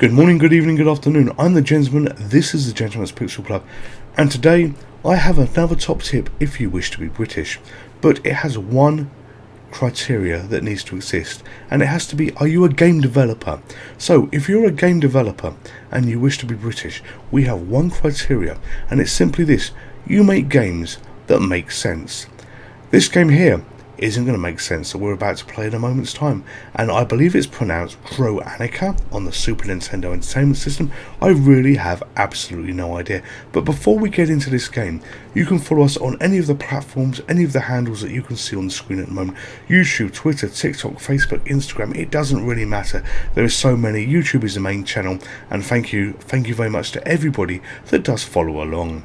Good morning, good evening, good afternoon. I'm the gentleman, this is the Gentleman's Pixel Club, and today I have another top tip if you wish to be British, but it has one criteria that needs to exist, and it has to be, are you a game developer? So if you're a game developer and you wish to be British, we have one criteria, and it's simply this: you make games that make sense. This game here isn't going to make sense that we're about to play in a moment's time, and I believe it's pronounced Cho Aniki on the Super Nintendo Entertainment System. I really have absolutely no idea, but before we get into this game, you can follow us on any of the platforms, any of the handles that you can see on the screen at the moment: YouTube, Twitter, TikTok, Facebook, Instagram. It doesn't really matter, there is so many. YouTube is the main channel, and thank you very much to everybody that does follow along.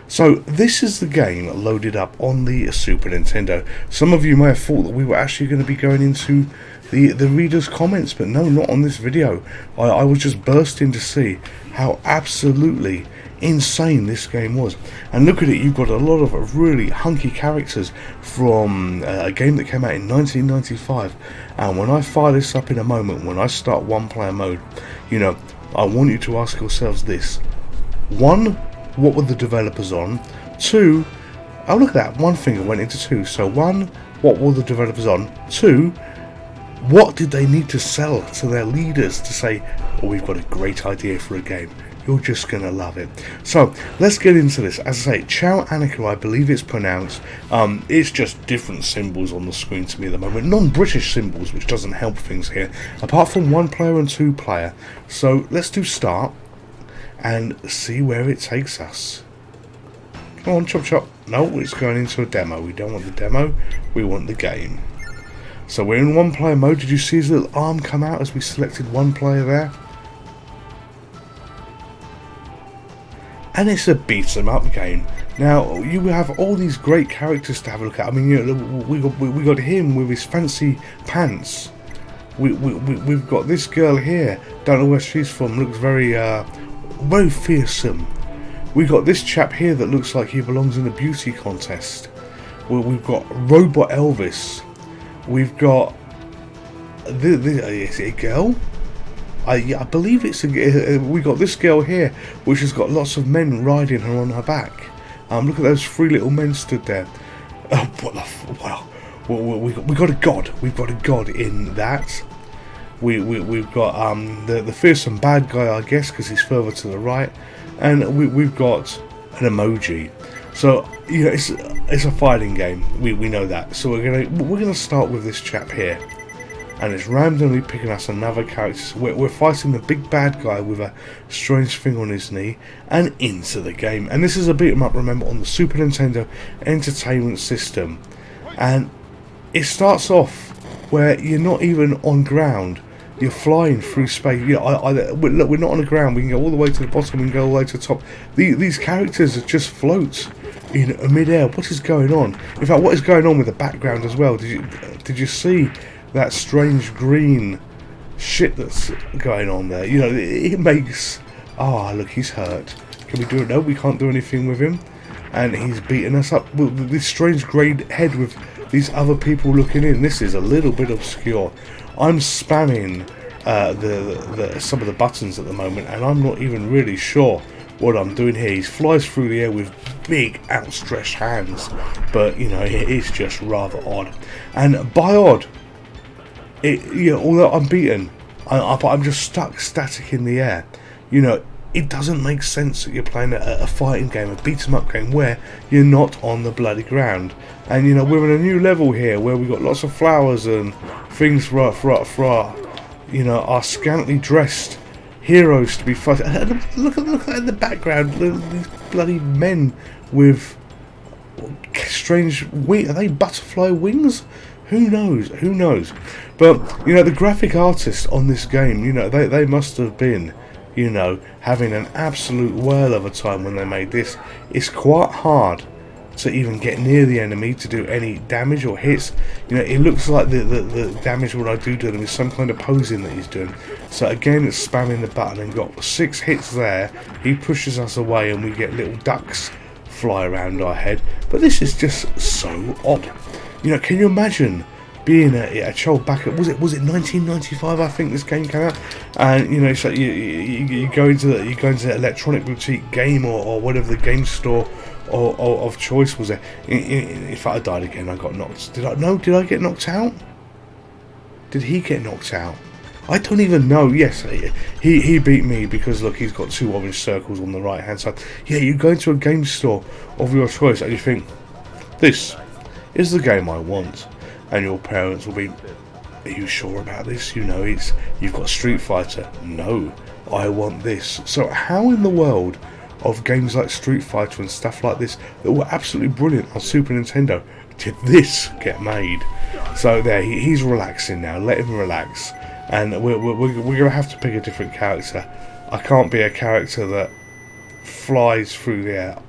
So this is the game loaded up on the Super Nintendo. Some of you may have thought that we were actually going to be going into the readers' comments, but no, not on this video. I was just bursting to see how absolutely insane this game was. And look at it, you've got a lot of really hunky characters from a game that came out in 1995. And when I fire this up in a moment, when I start one player mode, you know, I want you to ask yourselves this: one, what were the developers on? Two, oh look at that, one finger went into two. So one, what were the developers on? Two, what did they need to sell to their leaders to say, oh, we've got a great idea for a game, you're just gonna love it. So let's get into this. As I say, Cho Aniki, I believe it's pronounced. It's just different symbols on the screen to me at the moment, non-British symbols, which doesn't help things here, apart from one player and two player. So let's do start and see where it takes us. Come on, chop chop. No, it's going into a demo. We don't want the demo, we want the game. So we're in one player mode. Did you see his little arm come out as we selected one player there? And it's a beat 'em up game. Now you have all these great characters to have a look at. I mean, you know, we got him with his fancy pants. We've got this girl here. Don't know where she's from. Looks very fearsome. We got this chap here that looks like he belongs in a beauty contest. We've got Robot Elvis. We've got is it a girl? I believe it's a. We got this girl here, which has got lots of men riding her on her back. Look at those three little men stood there. Oh, what the wow! We got a god. We've got a god in that. We've got the fearsome bad guy, I guess, because he's further to the right, and we've got an emoji. So you know, it's a fighting game. We know that. So we're gonna start with this chap here, and it's randomly picking us another character. So we're fighting the big bad guy with a strange thing on his knee, and into the game. And this is a beat 'em up, remember, on the Super Nintendo Entertainment System, and it starts off where you're not even on ground. You're flying through space. You know, look, we're not on the ground. We can go all the way to the bottom. We can go all the way to the top. These characters just float in midair. What is going on? In fact, what is going on with the background as well? Did you see that strange green shit that's going on there? You know, it makes. Oh, look, he's hurt. Can we do it? No, we can't do anything with him, and he's beating us up. Well, this strange grey head with these other people looking in. This is a little bit obscure. I'm spamming some of the buttons at the moment, and I'm not even really sure what I'm doing here. He flies through the air with big outstretched hands, but you know, it is just rather odd. And by odd, although I'm beaten, I'm just stuck static in the air. You know, it doesn't make sense that you're playing a fighting game, a beat 'em up game, where you're not on the bloody ground. And you know, we're in a new level here where we've got lots of flowers and things for our, you know, our scantily dressed heroes to be fighting. Look at that in the background. These bloody men with strange wings. Are they butterfly wings? Who knows? Who knows? But you know, the graphic artists on this game, you know, they must have been, you know, having an absolute whale of a time when they made this. It's quite hard to even get near the enemy to do any damage or hits. You know, it looks like the damage when I do them is some kind of posing that he's doing. So again, it's spamming the button, and got 6 hits there. He pushes us away and we get little ducks fly around our head. But this is just so odd. You know, can you imagine being a child back at was it 1995? I think this game came out, and you know, so you go into the electronic boutique game or whatever the game store or of choice was there. In fact, I died again. I got knocked. Did I get knocked out? Did he get knocked out? I don't even know. Yes, he beat me because look, he's got 2 orange circles on the right hand side. Yeah, you go into a game store of your choice and you think, this is the game I want, and your parents will be, are you sure about this? You know, you've got Street Fighter. No, I want this. So how in the world of games like Street Fighter and stuff like this that were absolutely brilliant on Super Nintendo did this get made? So there, he's relaxing now. Let him relax. And we're going to have to pick a different character. I can't be a character that flies through the air.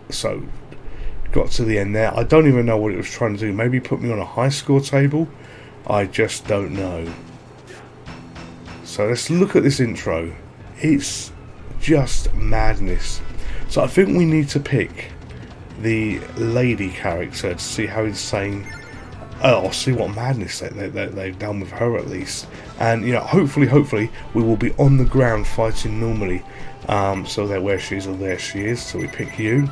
So, got to the end there. I don't even know what it was trying to do. Maybe put me on a high score table? I just don't know. So let's look at this intro. It's just madness. So I think we need to pick the lady character to see how insane... I'll see what madness they've done with her at least, and you know, hopefully we will be on the ground fighting normally. So there, where she is, or there she is. So we pick you,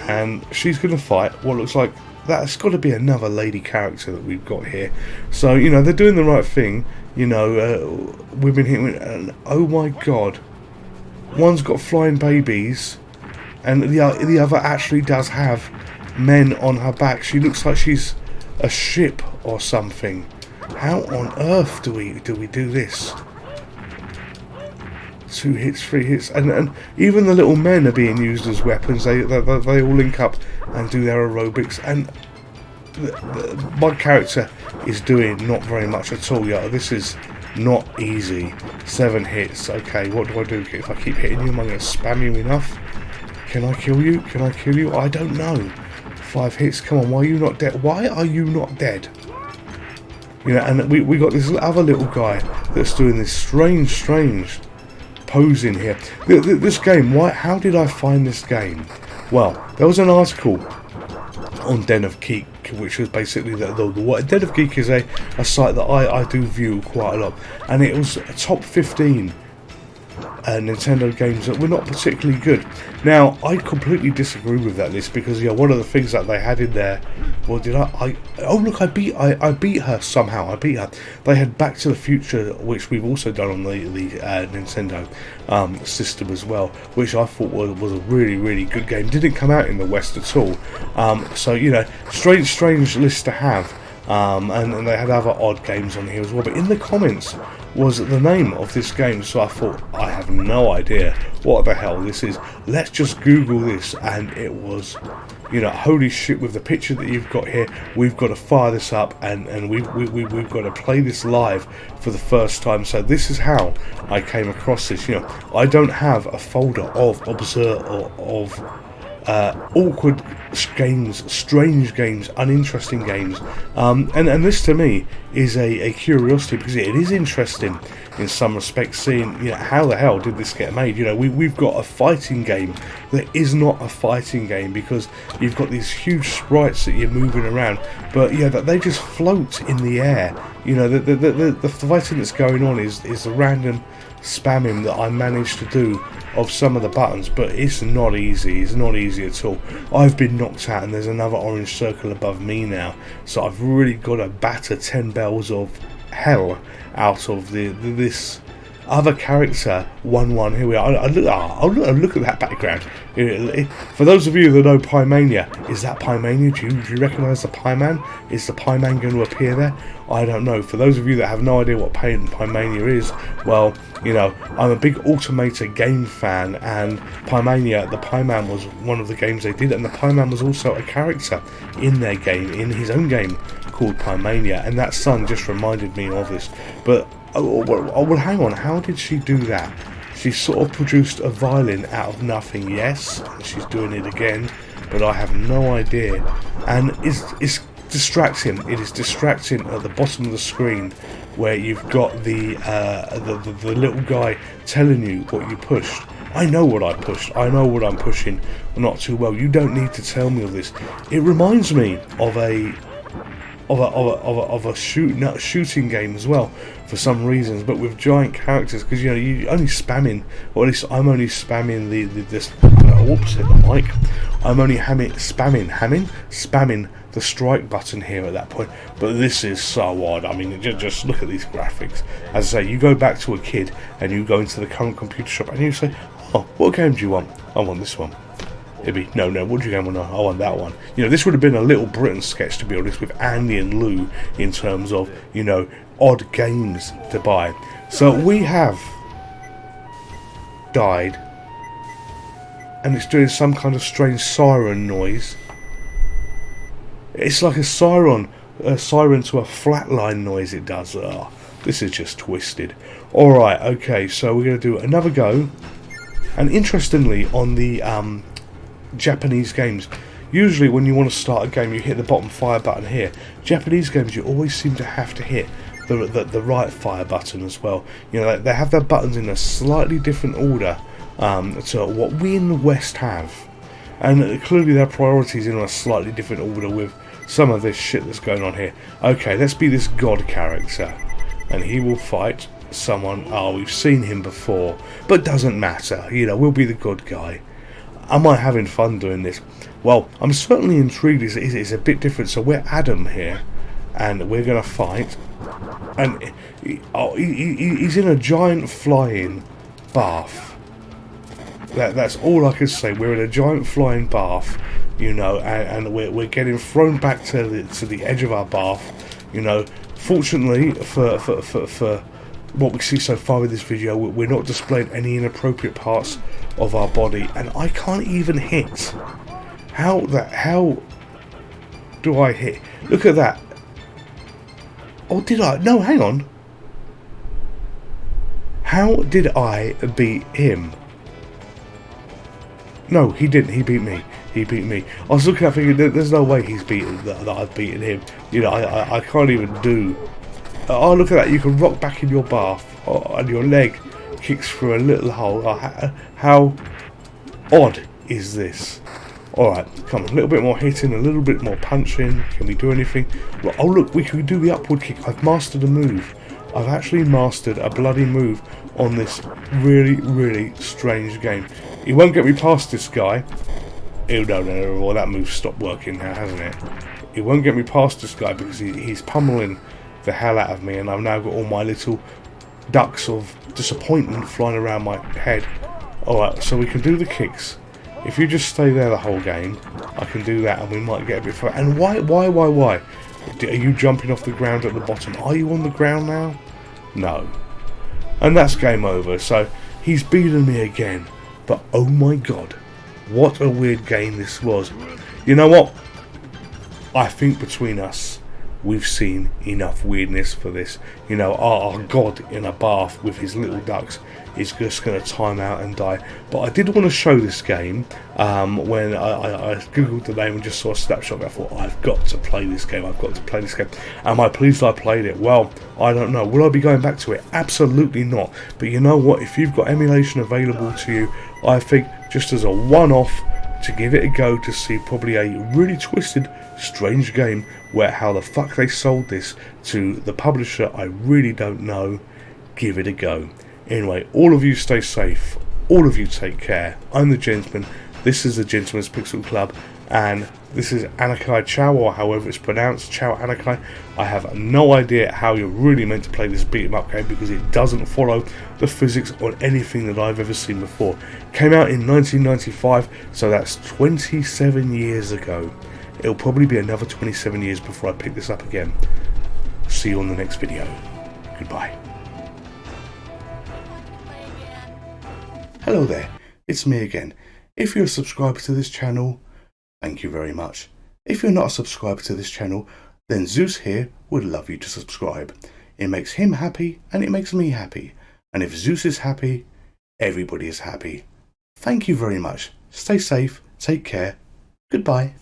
and she's going to fight what looks like that's got to be another lady character that we've got here. So you know, they're doing the right thing. You know, we've been hitting, and oh my god, one's got flying babies, and the other actually does have men on her back. She looks like she's a ship or something. How on earth do we do this? 2 hits, 3 hits, and even the little men are being used as weapons. They all link up and do their aerobics, and my character is doing not very much at all. Yeah, this is not easy. 7 hits. Okay, what do I do if I keep hitting you? Am I going to spam you enough? Can I kill you? Can I kill you? I don't know. 5 hits. Come on, why are you not dead? Why are you not dead? You know, and we got this other little guy that's doing this strange posing here. This game, how did I find this game? Well, there was an article on Den of Geek, which was basically what Den of Geek is a site that I do view quite a lot, and it was a top 15 Nintendo games that were not particularly good. Now, I completely disagree with that list because one of the things that they had in there, well, oh look, I beat her somehow. I beat her. They had Back to the Future, which we've also done on the Nintendo system as well, which I thought was a really good game. Didn't come out in the West at all. So you know, strange list to have. And they had other odd games on here as well, but in the comments was the name of this game, so I thought, I have no idea what the hell this is. Let's just Google this, and it was, you know, holy shit, with the picture that you've got here, we've got to fire this up, and we've got to play this live for the first time. So this is how I came across this. You know, I don't have a folder of awkward games, strange games, uninteresting games, and this to me is a curiosity, because it is interesting in some respects, seeing, you know, how the hell did this get made. You know, we've got a fighting game that is not a fighting game, because you've got these huge sprites that you're moving around, but yeah, that they just float in the air. You know, the fighting that's going on is the random spamming that I managed to do of some of the buttons, but it's not easy. It's not easy at all. I've been knocked out, and there's another orange circle above me now, so I've really got to batter 10 bells of hell out of this other character. 1-1. Here we are. Look at that background. For those of you that know Pymania, is that Pymania? Do you recognise the Pyman? Is the Pyman going to appear there? I don't know. For those of you that have no idea what Pymania is, well, you know, I'm a big Automator game fan, and Pymania, the Pyman was one of the games they did, and the Pyman was also a character in their game, in his own game called Pymania, and that son just reminded me of this. But well, hang on, how did she do that? She sort of produced a violin out of nothing, yes, she's doing it again, but I have no idea. And it's distracting. It is distracting at the bottom of the screen, where you've got the little guy telling you what you pushed. I know what I pushed. I know what I'm pushing not too well. You don't need to tell me all this. It reminds me of of a shooting game as well for some reasons, but with giant characters, because you know you only spamming, or at least I'm only spamming this. Whoops, hit the mic. I'm only spamming the strike button here at that point. But this is so odd. I mean, just look at these graphics. As I say, you go back to a kid and you go into the current computer shop and you say, "Oh, what game do you want? I want this one." It'd be, no, what do you want? I want that one. You know, this would have been a Little Britain sketch, to be honest, with Andy and Lou in terms of, you know, odd games to buy. So we have died, and it's doing some kind of strange siren noise. It's like a siren to a flatline noise it does. Oh, this is just twisted. Alright, okay, so we're going to do another go. And interestingly, on the Japanese games, usually when you want to start a game you hit the bottom fire button here. Japanese games you always seem to have to hit the right fire button as well. You know, they have their buttons in a slightly different order to what we in the West have, and clearly their priorities in a slightly different order with some of this shit that's going on here. Okay, let's be this god character, and he will fight someone. Oh, we've seen him before, but doesn't matter, you know, we'll be the good guy. Am I having fun doing this? Well, I'm certainly intrigued. It's a bit different. So we're Adam here, and we're going to fight. And he's in a giant flying bath. That's all I can say. We're in a giant flying bath, you know, and we're getting thrown back to the edge of our bath, you know. Fortunately for what we see so far in this video, we're not displaying any inappropriate parts of our body, and I can't even hit. How do I hit? Look at that. Oh, did I? No, hang on. How did I beat him? No, he didn't. He beat me. He beat me. I was looking at thinking, there's no way he's beaten that I've beaten him. You know, I can't even do. Oh, look at that. You can rock back in your bath, and your leg kicks through a little hole. How odd is this? Alright, come on, a little bit more hitting, a little bit more punching. Can we do anything? Well, oh look, we can do the upward kick. I've mastered a move. I've actually mastered a bloody move on this really, really strange game. He won't get me past this guy. Ew, no, well, that move stopped working now, hasn't it? He won't get me past this guy because he's pummeling the hell out of me, and I've now got all my little ducks of disappointment flying around my head. Alright, so we can do the kicks. If you just stay there the whole game, I can do that, and we might get a bit further. And why? Are you jumping off the ground at the bottom? Are you on the ground now? No. And that's game over. So he's beaten me again. But oh my god, what a weird game this was. You know what? I think between us, we've seen enough weirdness for this. You know, our god in a bath with his little ducks is just going to time out and die. But I did want to show this game when I googled the name and just saw a snapshot. I thought, I've got to play this game. I've got to play this game. Am I pleased I played it? Well, I don't know. Will I be going back to it? Absolutely not. But you know what? If you've got emulation available to you, I think just as a one-off, to give it a go to see probably a really twisted, strange game where how the fuck they sold this to the publisher, I really don't know. Give it a go. Anyway, all of you stay safe. All of you take care. I'm the Gentleman. This is the Gentleman's Pixel Club, and this is Aniki Chow, or however it's pronounced, Cho Aniki. I have no idea how you're really meant to play this beat 'em up game because it doesn't follow the physics on anything that I've ever seen before. Came out in 1995, so that's 27 years ago. It'll probably be another 27 years before I pick this up again. See you on the next video. Goodbye. Hello there, it's me again. If you're a subscriber to this channel, thank you very much. If you're not a subscriber to this channel, then Zeus here would love you to subscribe. It makes him happy and it makes me happy. And if Zeus is happy, everybody is happy. Thank you very much. Stay safe, take care, goodbye.